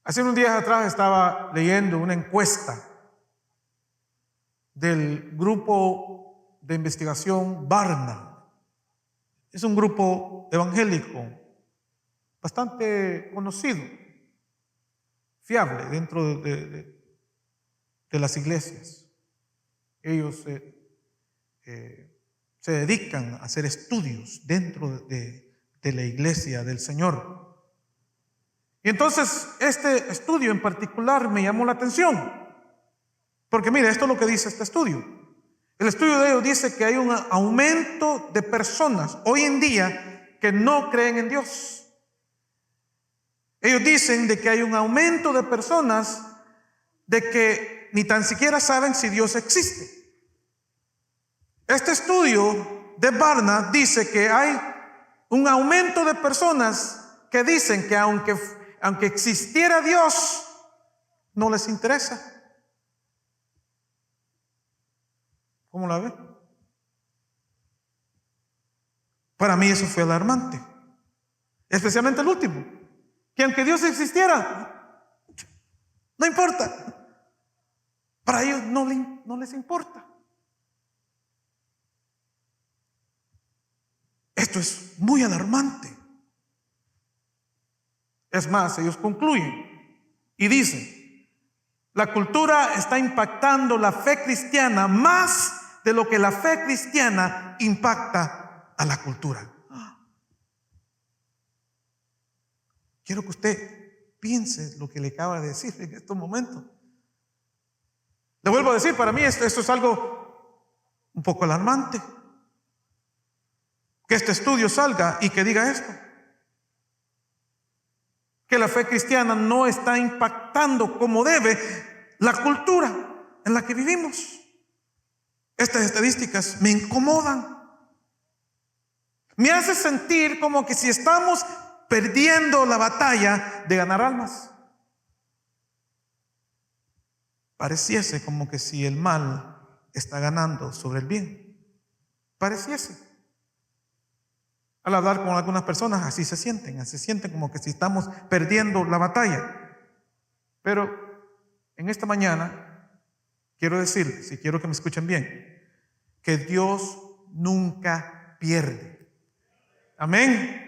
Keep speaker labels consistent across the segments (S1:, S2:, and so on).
S1: Hace unos días atrás estaba leyendo una encuesta del grupo de investigación Barna. Es un grupo evangélico bastante conocido, fiable dentro de las iglesias. Ellos se dedican a hacer estudios dentro de la iglesia del Señor. Y entonces este estudio en particular me llamó la atención, porque mire, esto es lo que dice este estudio. El estudio de ellos dice que hay un aumento de personas hoy en día que no creen en Dios. Ellos dicen de que hay un aumento de personas de que ni tan siquiera saben si Dios existe. Este estudio de Barna dice que hay un aumento de personas que dicen que aunque existiera Dios, no les interesa. ¿Cómo la ve? Para mí eso fue alarmante, especialmente el último, que aunque Dios existiera, no importa. Para ellos no les importa. Esto es muy alarmante. Es más, ellos concluyen y dicen: la cultura está impactando la fe cristiana más de lo que la fe cristiana impacta a la cultura. Quiero que usted piense lo que le acaba de decir en estos momentos. Le vuelvo a decir, para mí esto es algo un poco alarmante. Que este estudio salga y que diga esto: que la fe cristiana no está impactando como debe la cultura en la que vivimos. Estas estadísticas me incomodan. Me hace sentir como que si estamos perdiendo la batalla de ganar almas. Pareciese como que si el mal está ganando sobre el bien. Pareciese. Al hablar con algunas personas así se sienten como que si estamos perdiendo la batalla. Pero en esta mañana quiero decirles, si quiero que me escuchen bien, que Dios nunca pierde. Amén.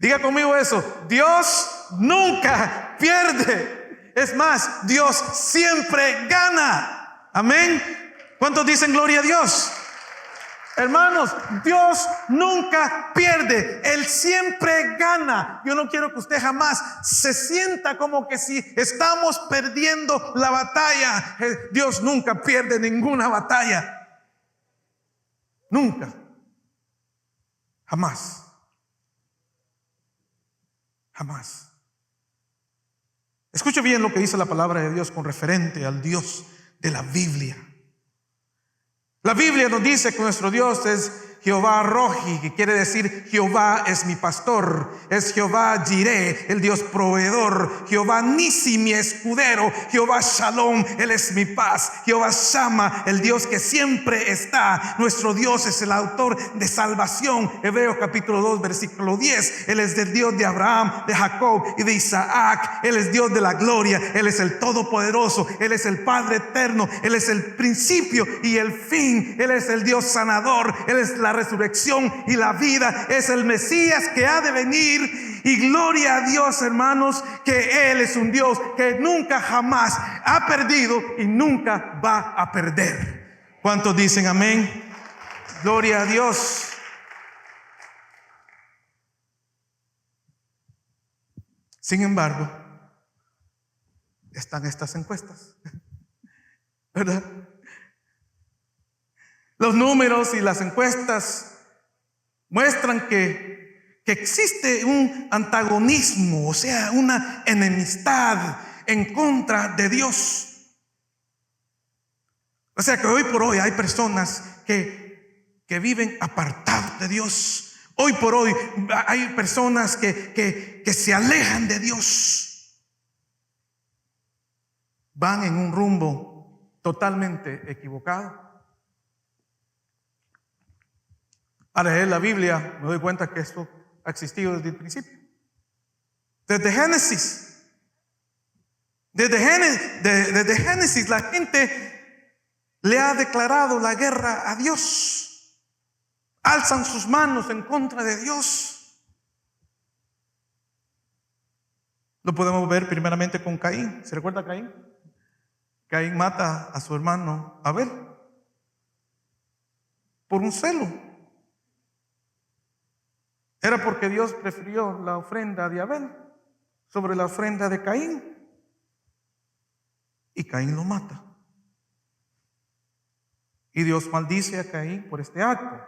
S1: Diga conmigo eso: Dios nunca pierde. Es más, Dios siempre gana. Amén. ¿Cuántos dicen gloria a Dios? Hermanos, Dios nunca pierde, Él siempre gana. Yo no quiero que usted jamás se sienta como que si estamos perdiendo la batalla. Dios nunca pierde ninguna batalla. Nunca. Jamás. Jamás. Escuche bien lo que dice la palabra de Dios con referente al Dios de la Biblia. La Biblia nos dice que nuestro Dios es Jehová Rohi, que quiere decir Jehová es mi pastor. Es Jehová Jireh, el Dios proveedor. Jehová Nisi, mi escudero. Jehová Shalom, Él es mi paz. Jehová Shama, el Dios que siempre está. Nuestro Dios es el autor de salvación. Hebreos capítulo 2 versículo 10. Él es el Dios de Abraham, de Jacob y de Isaac. Él es Dios de la gloria. Él es el todopoderoso. Él es el Padre eterno. Él es el principio y el fin. Él es el Dios sanador. Él es la resurrección y la vida. Es el Mesías que ha de venir. Y gloria a Dios, hermanos, que Él es un Dios que nunca jamás ha perdido y nunca va a perder. ¿Cuántos dicen amén? Gloria a Dios. Sin embargo, están estas encuestas, ¿verdad? Los números y las encuestas muestran que existe un antagonismo, o sea, una enemistad en contra de Dios. O sea que hoy por hoy hay personas que viven apartados de Dios. Hoy por hoy hay personas que se alejan de Dios. Van en un rumbo totalmente equivocado. Al leer la Biblia me doy cuenta que esto ha existido desde el principio. Desde Génesis Desde Génesis la gente le ha declarado la guerra a Dios. Alzan sus manos en contra de Dios. Lo podemos ver primeramente con Caín. ¿Se recuerda a Caín? Caín mata a su hermano Abel por un celo. Era porque Dios prefirió la ofrenda de Abel sobre la ofrenda de Caín. Y Caín lo mata. Y Dios maldice a Caín por este acto.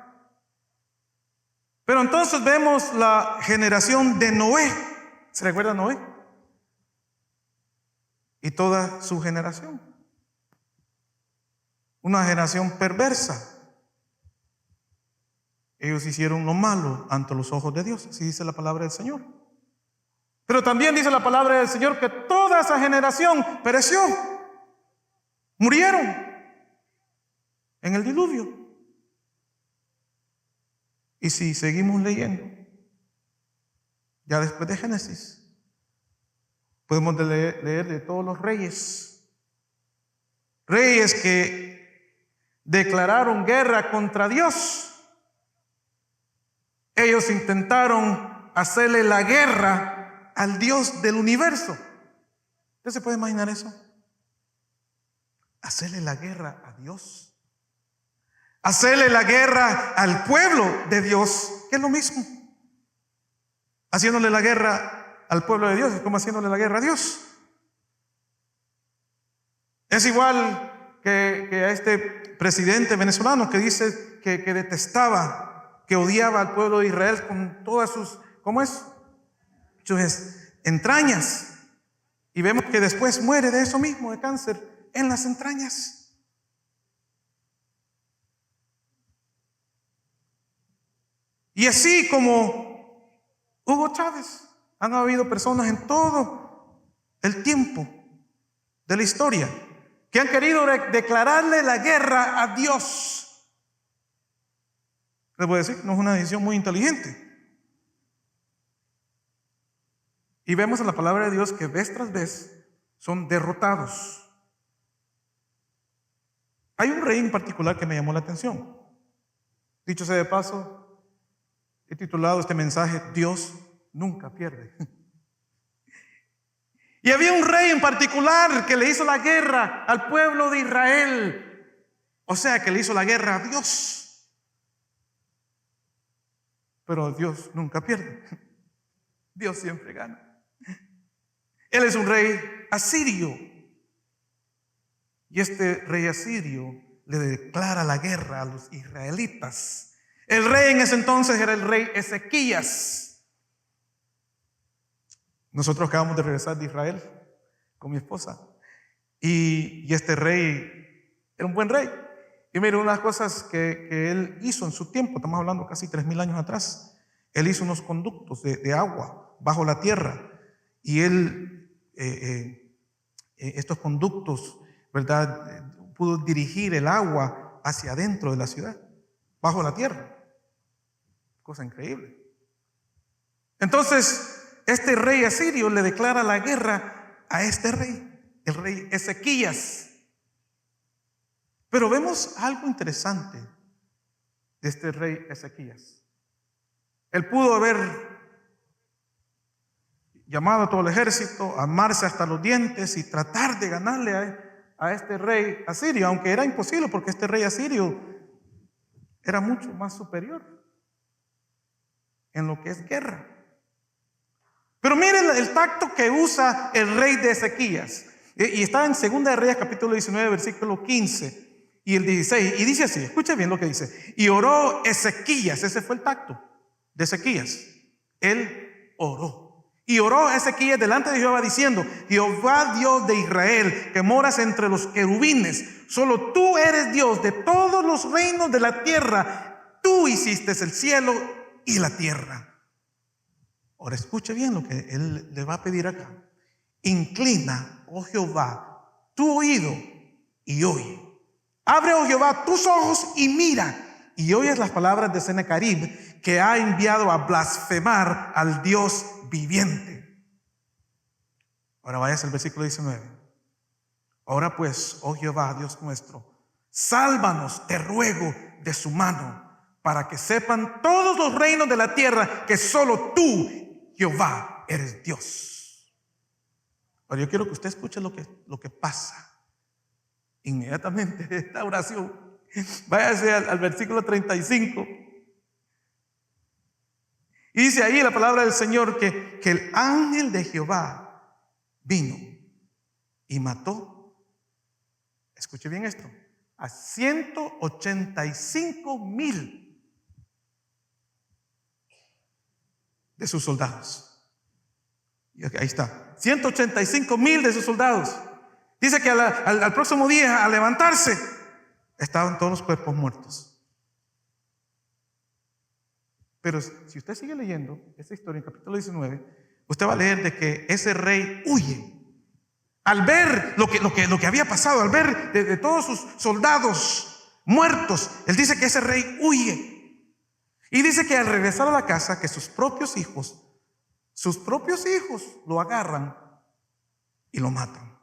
S1: Pero entonces vemos la generación de Noé. ¿Se recuerda Noé? Y toda su generación. Una generación perversa. Ellos hicieron lo malo ante los ojos de Dios. Así dice la palabra del Señor. Pero también dice la palabra del Señor que toda esa generación pereció. Murieron en el diluvio. Y si seguimos leyendo, ya después de Génesis, podemos leer de todos los reyes. Reyes que declararon guerra contra Dios. Ellos intentaron hacerle la guerra al Dios del universo. ¿Usted se puede imaginar eso? Hacerle la guerra a Dios. Hacerle la guerra al pueblo de Dios, que es lo mismo. Haciéndole la guerra al pueblo de Dios es como haciéndole la guerra a Dios. Es igual que a este presidente venezolano que dice que detestaba, que odiaba al pueblo de Israel con todas sus, ¿cómo es? Sus entrañas. Y vemos que después muere de eso mismo, de cáncer en las entrañas. Y así como Hugo Chávez, han habido personas en todo el tiempo de la historia que han querido declararle la guerra a Dios. Les voy a decir, no es una decisión muy inteligente. Y vemos en la palabra de Dios que vez tras vez son derrotados. Hay un rey en particular que me llamó la atención. Dicho sea de paso, he titulado este mensaje, Dios nunca pierde. Y había un rey en particular que le hizo la guerra al pueblo de Israel. O sea, que le hizo la guerra a Dios. Pero Dios nunca pierde. Dios siempre gana. Él es un rey asirio. Y este rey asirio le declara la guerra a los israelitas. El rey en ese entonces era el rey Ezequías. Nosotros acabamos de regresar de Israel con mi esposa. Y este rey era un buen rey. Y mire, una de las cosas que él hizo en su tiempo, estamos hablando casi 3,000 años atrás, él hizo unos conductos de agua bajo la tierra. Y él, estos conductos, ¿verdad?, pudo dirigir el agua hacia adentro de la ciudad, bajo la tierra. Cosa increíble. Entonces, este rey asirio le declara la guerra a este rey, el rey Ezequías. Pero vemos algo interesante de este rey Ezequías. Él pudo haber llamado a todo el ejército, armarse hasta los dientes y tratar de ganarle a este rey asirio, aunque era imposible porque este rey asirio era mucho más superior en lo que es guerra. Pero miren el tacto que usa el rey de Ezequías. Y está en 2 de Reyes capítulo 19, versículo 15 y el 16. Y dice así, escucha bien lo que dice. Y oró Ezequías, ese fue el tacto de Ezequías. Él oró. Y oró Ezequías delante de Jehová diciendo: Jehová Dios de Israel, que moras entre los querubines, solo tú eres Dios de todos los reinos de la tierra. Tú hiciste el cielo y la tierra. Ahora escuche bien lo que él le va a pedir acá. Inclina, oh Jehová, tu oído y oye. Abre, oh Jehová, tus ojos y mira. Y oyes las palabras de Sennacherib, que ha enviado a blasfemar al Dios viviente. Ahora vayas al versículo 19. Ahora pues, oh Jehová, Dios nuestro, sálvanos, te ruego, de su mano, para que sepan todos los reinos de la tierra que solo tú, Jehová, eres Dios. Ahora yo quiero que usted escuche lo que pasa inmediatamente de esta oración. Váyase al versículo 35. Y dice ahí la palabra del Señor que el ángel de Jehová vino y mató, escuche bien esto, a 185,000 de sus soldados. Y ahí está, 185,000 de sus soldados. Dice que al próximo día, al levantarse, estaban todos los cuerpos muertos. Pero si usted sigue leyendo esta historia en capítulo 19, usted va a leer de que ese rey huye. Al ver lo que había pasado, al ver de todos sus soldados muertos, él dice que ese rey huye. Y dice que al regresar a la casa, que sus propios hijos lo agarran y lo matan.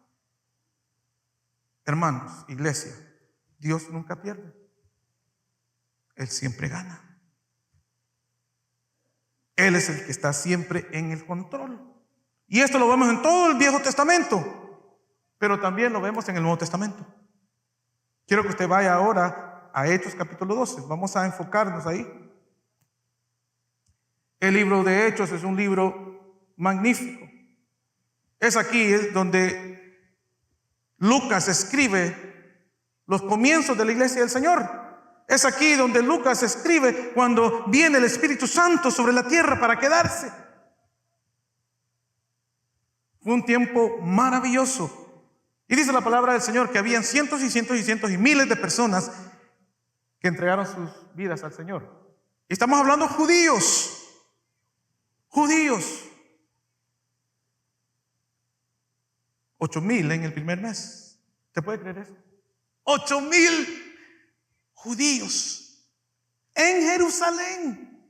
S1: Hermanos, iglesia, Dios nunca pierde. Él siempre gana. Él es el que está siempre en el control. Y esto lo vemos en todo el Viejo Testamento, pero también lo vemos en el Nuevo Testamento. Quiero que usted vaya ahora a Hechos capítulo 12. Vamos a enfocarnos ahí. El libro de Hechos es un libro magnífico. Es aquí donde Lucas escribe los comienzos de la iglesia del Señor. Es aquí donde Lucas escribe cuando viene el Espíritu Santo sobre la tierra para quedarse. Fue un tiempo maravilloso. Y dice la palabra del Señor que habían cientos y cientos y cientos y miles de personas que entregaron sus vidas al Señor. Y estamos hablando judíos. 8,000 en el primer mes. ¿Usted puede creer eso? 8,000 judíos en Jerusalén,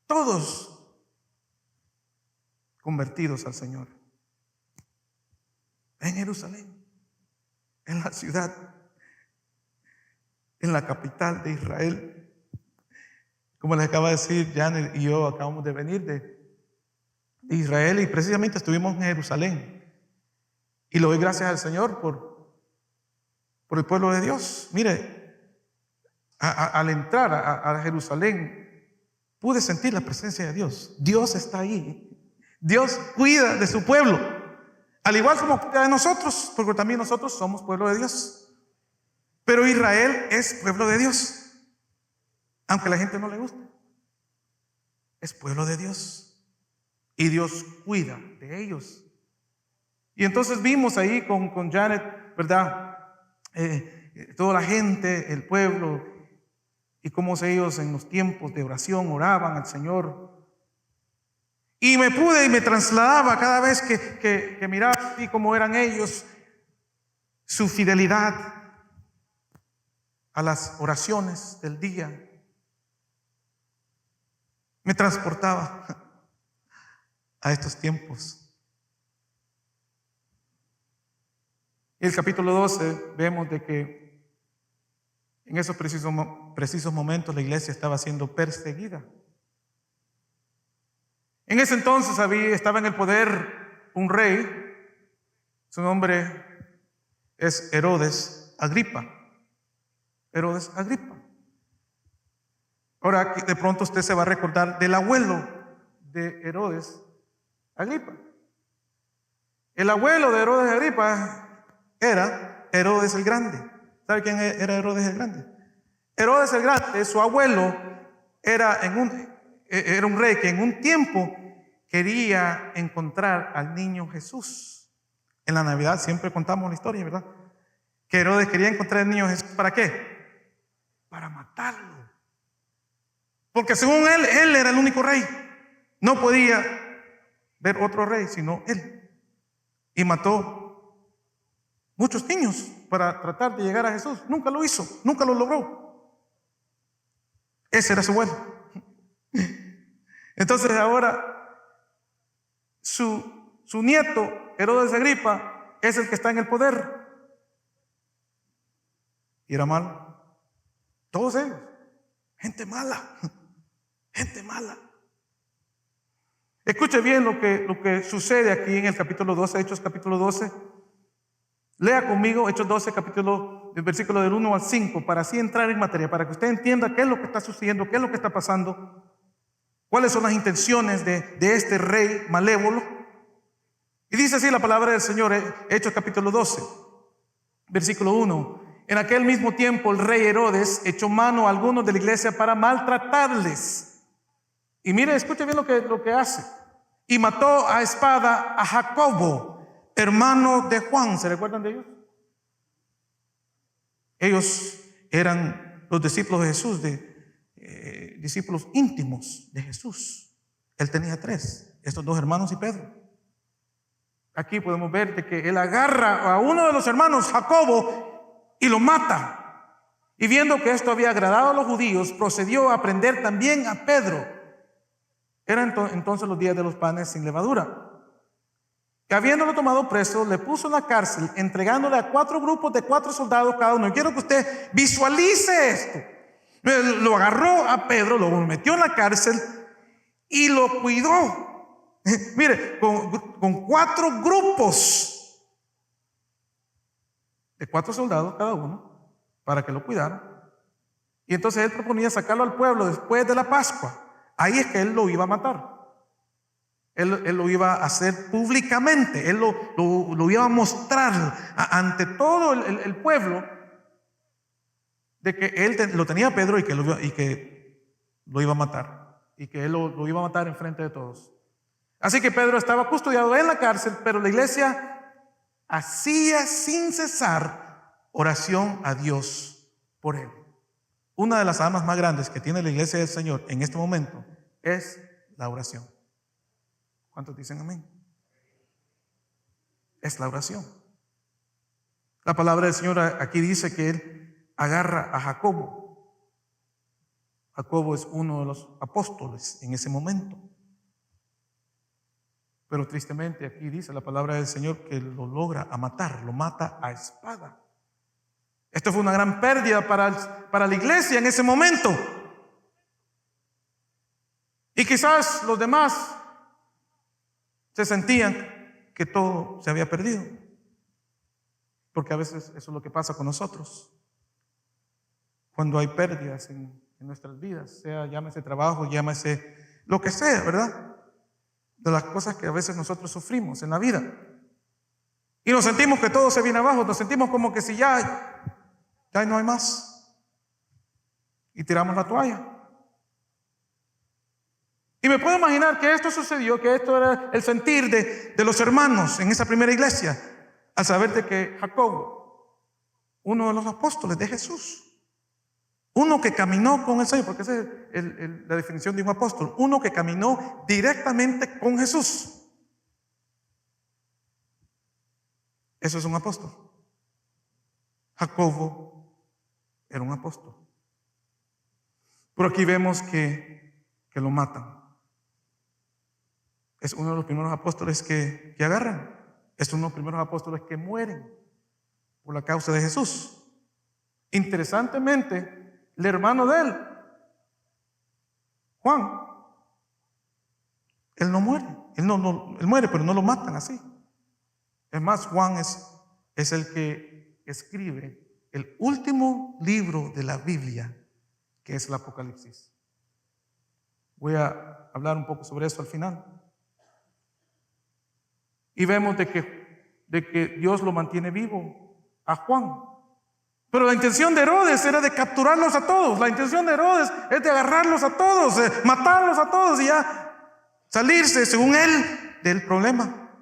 S1: todos convertidos al Señor. En Jerusalén, en la ciudad, en la capital de Israel. Como les acaba de decir, Janet y yo acabamos de venir de Israel y precisamente estuvimos en Jerusalén. Y le doy gracias al Señor por el pueblo de Dios. Mire, al entrar a Jerusalén, pude sentir la presencia de Dios. Dios está ahí. Dios cuida de su pueblo, al igual como cuida de nosotros, porque también nosotros somos pueblo de Dios. Pero Israel es pueblo de Dios, aunque a la gente no le guste. Es pueblo de Dios y Dios cuida de ellos. Y entonces vimos ahí con Janet, ¿verdad? Toda la gente, el pueblo, y cómo ellos en los tiempos de oración oraban al Señor. Y me trasladaba cada vez que miraba así como eran ellos, su fidelidad a las oraciones del día. Me transportaba a estos tiempos. En el capítulo 12 vemos de que en esos precisos momentos la iglesia estaba siendo perseguida. En ese entonces estaba en el poder un rey, su nombre es Herodes Agripa. Herodes Agripa. Ahora de pronto usted se va a recordar del abuelo de Herodes Agripa. El abuelo de Herodes Agripa era Herodes el Grande. ¿Sabe quién era Herodes el Grande? Herodes el Grande, su abuelo, era un rey que en un tiempo quería encontrar al niño Jesús. En la Navidad siempre contamos la historia, ¿verdad? Que Herodes quería encontrar al niño Jesús. ¿Para qué? Para matarlo. Porque según él era el único rey. No podía ver otro rey sino él. Y mató muchos niños para tratar de llegar a Jesús. Nunca lo hizo, nunca lo logró. Ese era su abuelo. Entonces ahora su nieto Herodes Agripa es el que está en el poder. Y era malo. Todos ellos. Gente mala. Gente mala. Escuche bien lo que sucede aquí en el capítulo 12, Hechos capítulo 12. Lea conmigo Hechos 12, el versículo del 1 al 5, para así entrar en materia, para que usted entienda qué es lo que está sucediendo, qué es lo que está pasando, cuáles son las intenciones de este rey malévolo. Y dice así la palabra del Señor, Hechos capítulo 12, versículo 1. En aquel mismo tiempo el rey Herodes echó mano a algunos de la iglesia para maltratarles. Y mire, escuche bien lo que hace. Y mató a espada a Jacobo, hermano de Juan. ¿Se recuerdan de ellos? Ellos eran los discípulos de Jesús, discípulos íntimos de Jesús. Él tenía 3, estos 2 hermanos y Pedro. Aquí podemos ver de que él agarra a uno de los hermanos, Jacobo, y lo mata. Y viendo que esto había agradado a los judíos, procedió a prender también a Pedro. Eran entonces los días de los panes sin levadura. Que habiéndolo tomado preso, le puso en la cárcel, entregándole a 4 grupos de 4 soldados cada uno. Y quiero que usted visualice esto. Lo agarró a Pedro, lo metió en la cárcel y lo cuidó. Mire, con 4 grupos de 4 soldados cada uno, para que lo cuidaran. Y entonces él proponía sacarlo al pueblo después de la Pascua. Ahí es que él lo iba a matar. Él lo iba a hacer públicamente. Él lo iba a mostrar ante todo el pueblo de que él lo tenía a Pedro y que lo iba a matar. Y que él lo iba a matar enfrente de todos. Así que Pedro estaba custodiado en la cárcel, pero la iglesia hacía sin cesar oración a Dios por él. Una de las armas más grandes que tiene la iglesia del Señor en este momento es la oración. ¿Cuántos dicen amén? Es la oración. La palabra del Señor aquí dice que él agarra a Jacobo. Jacobo es uno de los apóstoles en ese momento. Pero tristemente aquí dice la palabra del Señor que lo logra a matar, lo mata a espada. Esto fue una gran pérdida para la iglesia en ese momento. Y quizás los demás se sentían que todo se había perdido. Porque a veces eso es lo que pasa con nosotros. Cuando hay pérdidas en nuestras vidas, llámese trabajo, llámese lo que sea, ¿verdad? De las cosas que a veces nosotros sufrimos en la vida. Y nos sentimos que todo se viene abajo, nos sentimos como que si ya no hay más. Y tiramos la toalla. Y me puedo imaginar que esto sucedió, que esto era el sentir de los hermanos en esa primera iglesia, al saber de que Jacobo, uno de los apóstoles de Jesús, uno que caminó con el Señor, porque esa es la definición de un apóstol, uno que caminó directamente con Jesús. Eso es un apóstol. Jacobo era un apóstol. Pero aquí vemos que lo matan. Es uno de los primeros apóstoles que agarran. Es uno de los primeros apóstoles que mueren por la causa de Jesús. Interesantemente, el hermano de él, Juan, él no muere. Él muere, pero no lo matan así. Es más, Juan es el que escribe el último libro de la Biblia, que es el Apocalipsis. Voy a hablar un poco sobre eso al final. Y vemos de que Dios lo mantiene vivo a Juan. Pero la intención de Herodes era de capturarlos a todos. La intención de Herodes es de agarrarlos a todos, matarlos a todos y ya salirse, según él, del problema.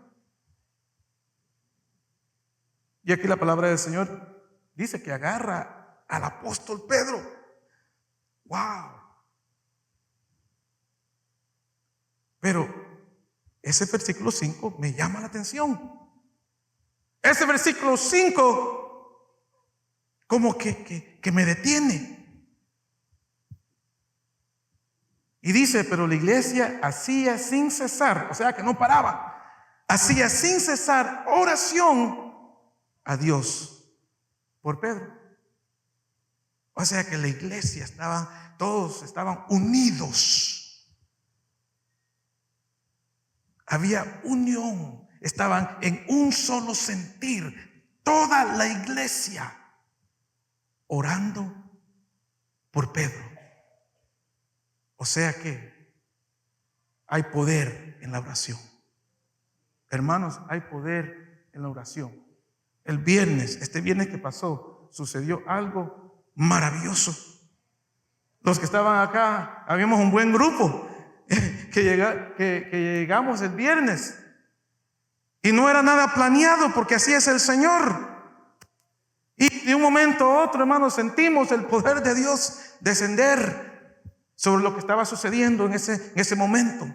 S1: Y aquí la palabra del Señor dice que agarra al apóstol Pedro. ¡Wow! Pero ese versículo 5 me llama la atención. Ese versículo 5 como que me detiene. Y dice, pero la iglesia hacía sin cesar, o sea que no paraba, hacía sin cesar oración a Dios por Pedro. O sea que la iglesia todos estaban unidos. Había unión, estaban en un solo sentir, toda la iglesia orando por Pedro. O sea que hay poder en la oración. Hermanos, hay poder en la oración. Este viernes que pasó, sucedió algo maravilloso. Los que estaban acá, habíamos un buen grupo que llegamos el viernes. Y no era nada planeado, porque así es el Señor. Y de un momento a otro, hermanos, sentimos el poder de Dios descender sobre lo que estaba sucediendo en ese momento.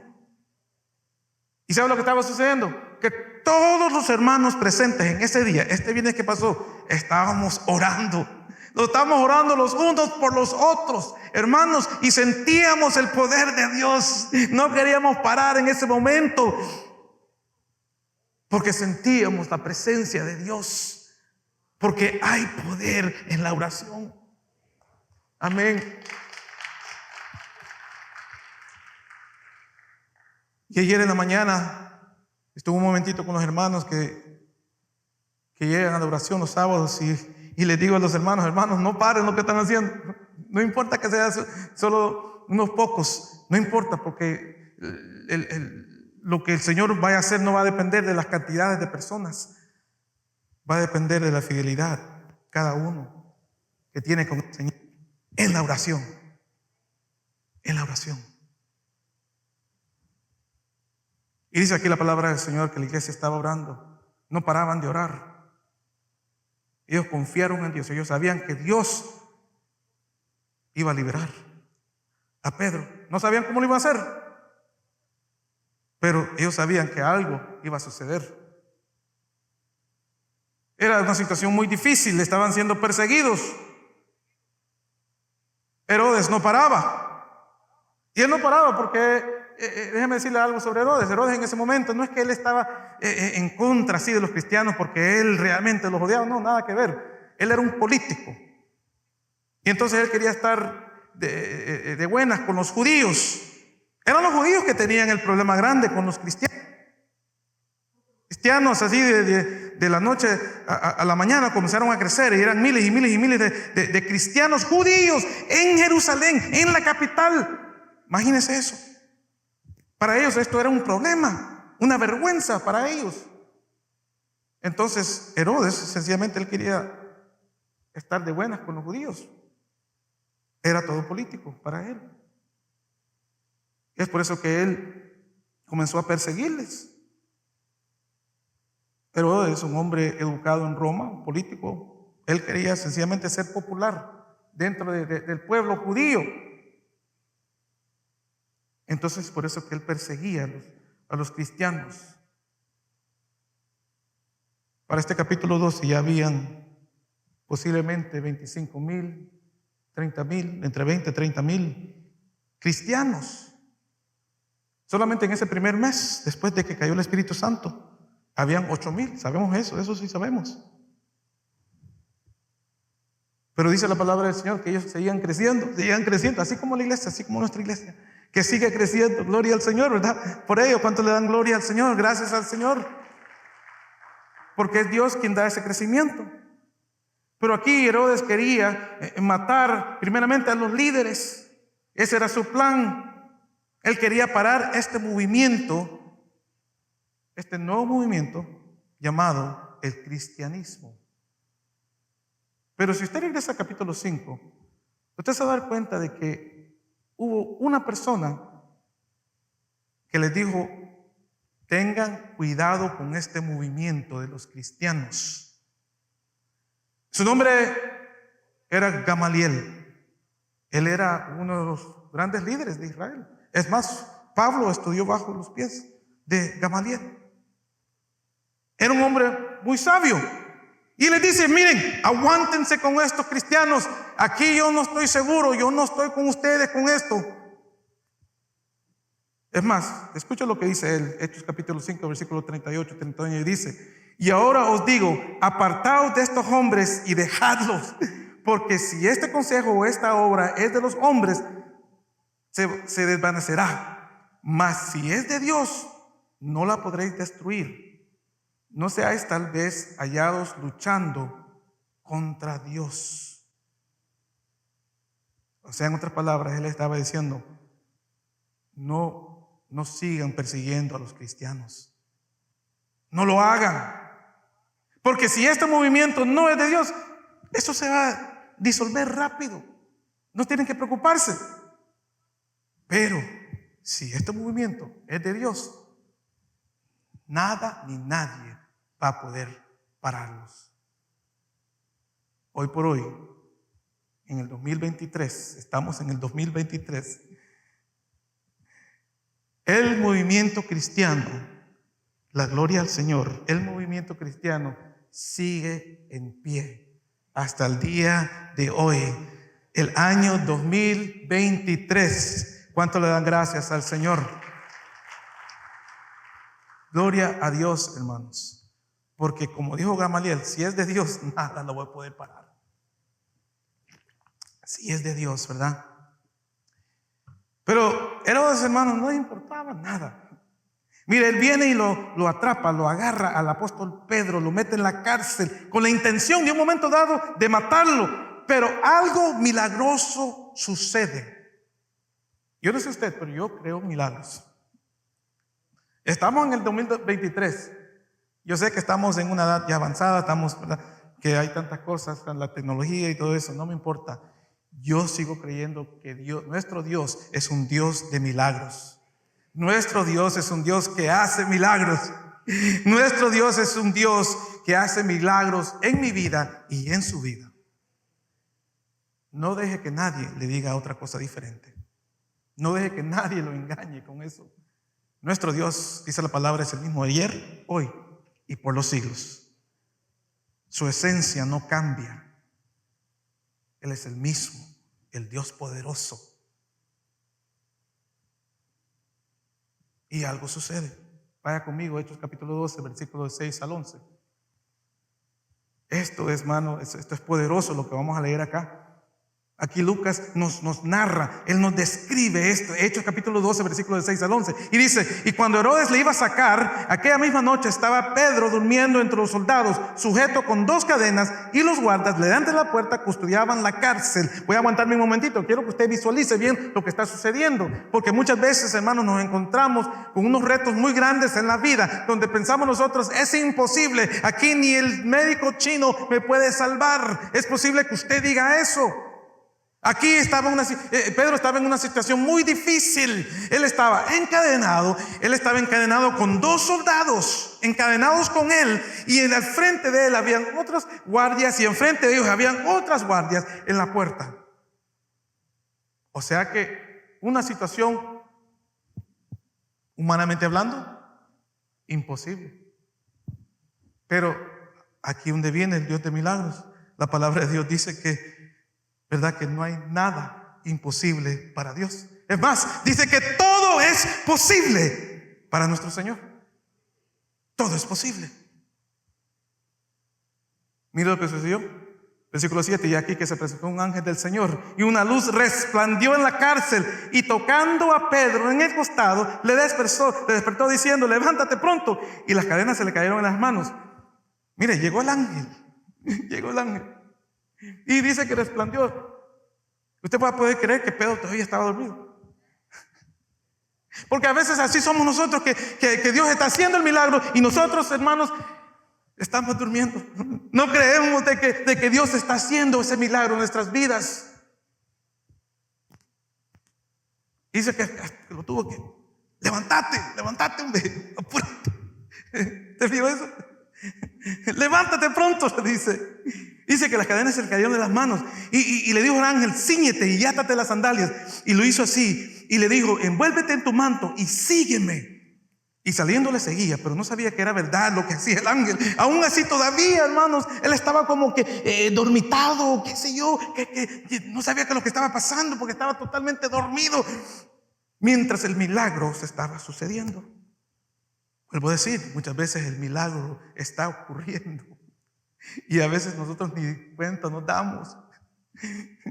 S1: ¿Y sabe lo que estaba sucediendo? Que todos los hermanos presentes en ese día, este viernes que pasó, estábamos orando. Lo estábamos orando los unos por los otros, hermanos, y sentíamos el poder de Dios. No queríamos parar en ese momento, porque sentíamos la presencia de Dios, porque hay poder en la oración. Amén. Y ayer en la mañana estuve un momentito con los hermanos que llegan a la oración los sábados, y les digo a los hermanos, no paren lo que están haciendo. No importa que sea solo unos pocos, no importa, porque lo que el Señor vaya a hacer no va a depender de las cantidades de personas, va a depender de la fidelidad cada uno que tiene con el Señor en la oración. En la oración. Y dice aquí la palabra del Señor que la iglesia estaba orando, no paraban de orar. Ellos confiaron en Dios, ellos sabían que Dios iba a liberar a Pedro. No sabían cómo lo iba a hacer, pero ellos sabían que algo iba a suceder. Era una situación muy difícil, estaban siendo perseguidos. Herodes no paraba. Y él no paraba porque, déjeme decirle algo sobre Herodes. Herodes en ese momento no es que él estaba en contra así de los cristianos porque él realmente los odiaba, no, nada que ver. Él era un político. Y entonces él quería estar de buenas con los judíos. Eran los judíos que tenían el problema grande con los cristianos. Cristianos así de la noche a la mañana comenzaron a crecer, y eran miles y miles y miles de cristianos judíos en Jerusalén, en la capital. Imagínense eso. Para ellos esto era un problema, una vergüenza para ellos. Entonces Herodes sencillamente él quería estar de buenas con los judíos. Era todo político para él. Es por eso que él comenzó a perseguirles. Herodes es un hombre educado en Roma, un político. Él quería sencillamente ser popular dentro del pueblo judío. Entonces por eso que él perseguía a los cristianos. Para este capítulo 12 ya habían posiblemente 25,000, 30,000, entre 20 y 30,000 cristianos. Solamente en ese primer mes, después de que cayó el Espíritu Santo, habían 8,000. Sabemos eso sí sabemos. Pero dice la palabra del Señor que ellos seguían creciendo, así como la iglesia, así como nuestra iglesia, que sigue creciendo. Gloria al Señor, ¿verdad? Por ello, ¿cuánto le dan gloria al Señor? Gracias al Señor, porque es Dios quien da ese crecimiento. Pero aquí Herodes quería matar primeramente a los líderes. Ese era su plan. Él quería parar este movimiento, este nuevo movimiento llamado el cristianismo. Pero si usted regresa al capítulo 5, usted se va a dar cuenta de que hubo una persona que les dijo: tengan cuidado con este movimiento de los cristianos. Su nombre era Gamaliel. Él era uno de los grandes líderes de Israel. Es más, Pablo estudió bajo los pies de Gamaliel. Era un hombre muy sabio. Y les dice: miren, aguántense con estos cristianos. Aquí yo no estoy seguro, yo no estoy con ustedes con esto. Es más, escucha lo que dice él, Hechos capítulo 5, versículo 38, 39, y dice: Y ahora os digo, apartaos de estos hombres y dejadlos, porque si este consejo o esta obra es de los hombres, se desvanecerá. Mas si es de Dios, no la podréis destruir. No seáis tal vez hallados luchando contra Dios. O sea, en otras palabras, él estaba diciendo, no sigan persiguiendo a los cristianos. No lo hagan. Porque si este movimiento no es de Dios, eso se va a disolver rápido. No tienen que preocuparse. Pero si este movimiento es de Dios, nada ni nadie va a poder pararlos. Hoy por hoy, en el 2023, estamos en el 2023, el movimiento cristiano, la gloria al Señor, el movimiento cristiano sigue en pie hasta el día de hoy, el año 2023. ¿Cuánto le dan gracias al Señor? Gloria a Dios, hermanos, porque como dijo Gamaliel, si es de Dios, nada lo voy a poder parar. Si es de Dios, ¿verdad? Pero Herodes, hermanos, no le importaba nada. Mire, él viene y lo atrapa, lo agarra al apóstol Pedro, lo mete en la cárcel con la intención de un momento dado de matarlo. Pero algo milagroso sucede. Yo no sé usted, pero yo creo milagros. Estamos en el 2023. Yo sé que estamos en una edad ya avanzada, ¿verdad? Que hay tantas cosas, la tecnología y todo eso, no me importa. Yo sigo creyendo que Dios, nuestro Dios es un Dios de milagros. Nuestro Dios es un Dios que hace milagros. Nuestro Dios es un Dios que hace milagros en mi vida y en su vida. No deje que nadie le diga otra cosa diferente. No deje que nadie lo engañe con eso. Nuestro Dios, dice la palabra, es el mismo ayer, hoy y por los siglos. Su esencia no cambia. Él es el mismo, el Dios poderoso. Y algo sucede. Vaya conmigo, Hechos capítulo 12, versículos 6 al 11. Esto es, hermano, esto es poderoso lo que vamos a leer acá. Aquí Lucas nos narra, él nos describe esto. Hechos capítulo 12, versículos de 6 al 11. Y dice, y cuando Herodes le iba a sacar, aquella misma noche estaba Pedro durmiendo entre los soldados, sujeto con 2 cadenas, y los guardas delante de la puerta custodiaban la cárcel. Voy a aguantarme un momentito, quiero que usted visualice bien lo que está sucediendo, porque muchas veces, hermanos, nos encontramos con unos retos muy grandes en la vida, donde pensamos nosotros, es imposible, aquí ni el médico chino me puede salvar. Es posible que usted diga eso. Aquí Pedro estaba en una situación muy difícil. Él estaba encadenado con 2 soldados encadenados con él, y al frente de él habían otros guardias, y enfrente de ellos habían otras guardias en la puerta. O sea que una situación, humanamente hablando, imposible. Pero aquí donde viene el Dios de milagros, la palabra de Dios dice que, ¿verdad?, que no hay nada imposible para Dios. Es más, dice que todo es posible para nuestro Señor. Todo es posible. Mira lo que sucedió. Versículo 7, y aquí que se presentó un ángel del Señor, y una luz resplandeció en la cárcel, y tocando a Pedro en el costado, le despertó diciendo, levántate pronto. Y las cadenas se le cayeron en las manos. Mire, llegó el ángel. Y dice que resplandeció. Usted va a poder creer que Pedro todavía estaba dormido. Porque a veces así somos nosotros, que Dios está haciendo el milagro y nosotros, hermanos, estamos durmiendo. No creemos de que Dios está haciendo ese milagro en nuestras vidas. Dice que lo tuvo que levantate, hombre, apúrate. ¿Te fijó eso? Levántate pronto, le dice. Dice que las cadenas se le cayeron de las manos, y le dijo al ángel, cíñete y átate las sandalias. Y lo hizo así, y le dijo, envuélvete en tu manto y sígueme. Y saliendo le seguía, pero no sabía que era verdad lo que hacía el ángel. Aún así todavía, hermanos, él estaba como que dormitado, qué sé yo, que no sabía qué es lo que estaba pasando, porque estaba totalmente dormido, mientras el milagro se estaba sucediendo. Vuelvo a decir, muchas veces el milagro está ocurriendo y a veces nosotros ni cuenta nos damos.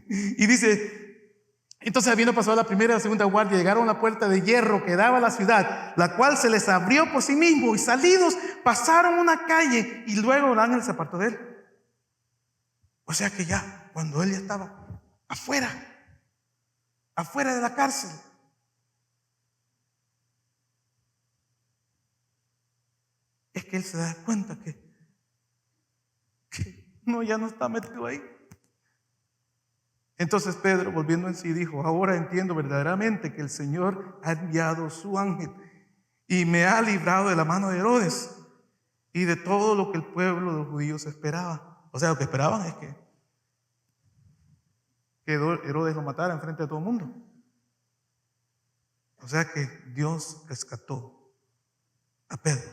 S1: Y dice, entonces habiendo pasado la primera y la segunda guardia, llegaron a la puerta de hierro que daba a la ciudad, la cual se les abrió por sí mismo, y salidos pasaron una calle, y luego el ángel se apartó de él. O sea que ya, cuando él ya estaba afuera de la cárcel, es que él se da cuenta que no, ya no está metido ahí. Entonces Pedro, volviendo en sí, dijo: ahora entiendo verdaderamente que el Señor ha enviado su ángel y me ha librado de la mano de Herodes y de todo lo que el pueblo de los judíos esperaba. O sea, lo que esperaban es que Herodes lo matara en frente de todo el mundo. O sea que Dios rescató a Pedro.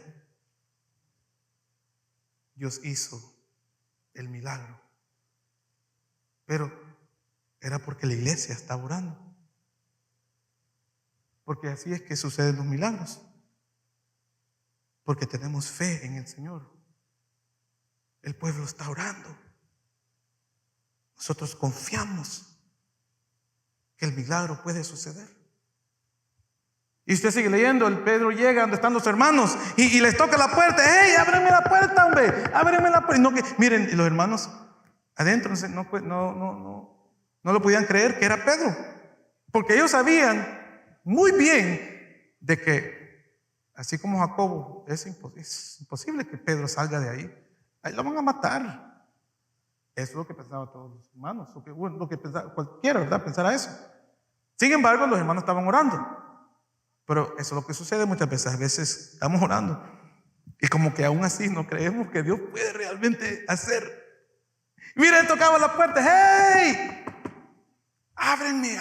S1: Dios hizo el milagro, pero era porque la iglesia estaba orando. Porque así es que suceden los milagros. Porque tenemos fe en el Señor. El pueblo está orando. Nosotros confiamos que el milagro puede suceder. Y usted sigue leyendo, el Pedro llega donde están los hermanos y les toca la puerta. ¡Hey, ábreme la puerta, hombre! ¡Ábreme la puerta! No, miren, los hermanos adentro no lo podían creer que era Pedro, porque ellos sabían muy bien de que, así como Jacobo, es imposible que Pedro salga de ahí lo van a matar. Eso es lo que pensaban todos los hermanos, lo que pensaba cualquiera, ¿verdad? Pensara eso. Sin embargo, los hermanos estaban orando. Pero eso es lo que sucede muchas veces. A veces estamos orando y como que aún así no creemos que Dios puede realmente hacer. Miren, tocaba la puerta. ¡Hey! Ábranme.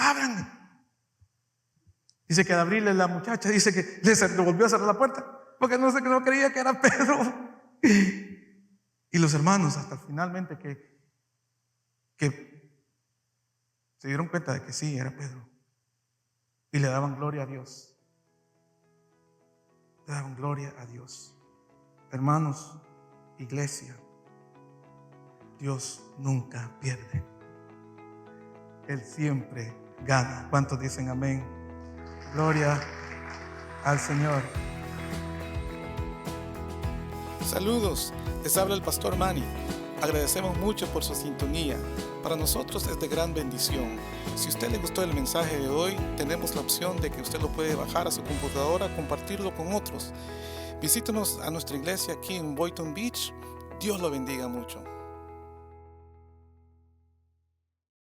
S1: Dice que al abrirle la muchacha, dice que le volvió a cerrar la puerta porque no creía que era Pedro. Y los hermanos hasta finalmente que se dieron cuenta de que sí, era Pedro. Y le daban gloria a Dios. Le daban gloria a Dios. Hermanos, iglesia, Dios nunca pierde. Él siempre gana. ¿Cuántos dicen amén? Gloria al Señor.
S2: Saludos, les habla el pastor Manny. Agradecemos mucho por su sintonía. Para nosotros es de gran bendición. Si a usted le gustó el mensaje de hoy, tenemos la opción de que usted lo puede bajar a su computadora, compartirlo con otros. Visítenos a nuestra iglesia aquí en Boynton Beach. Dios lo bendiga mucho.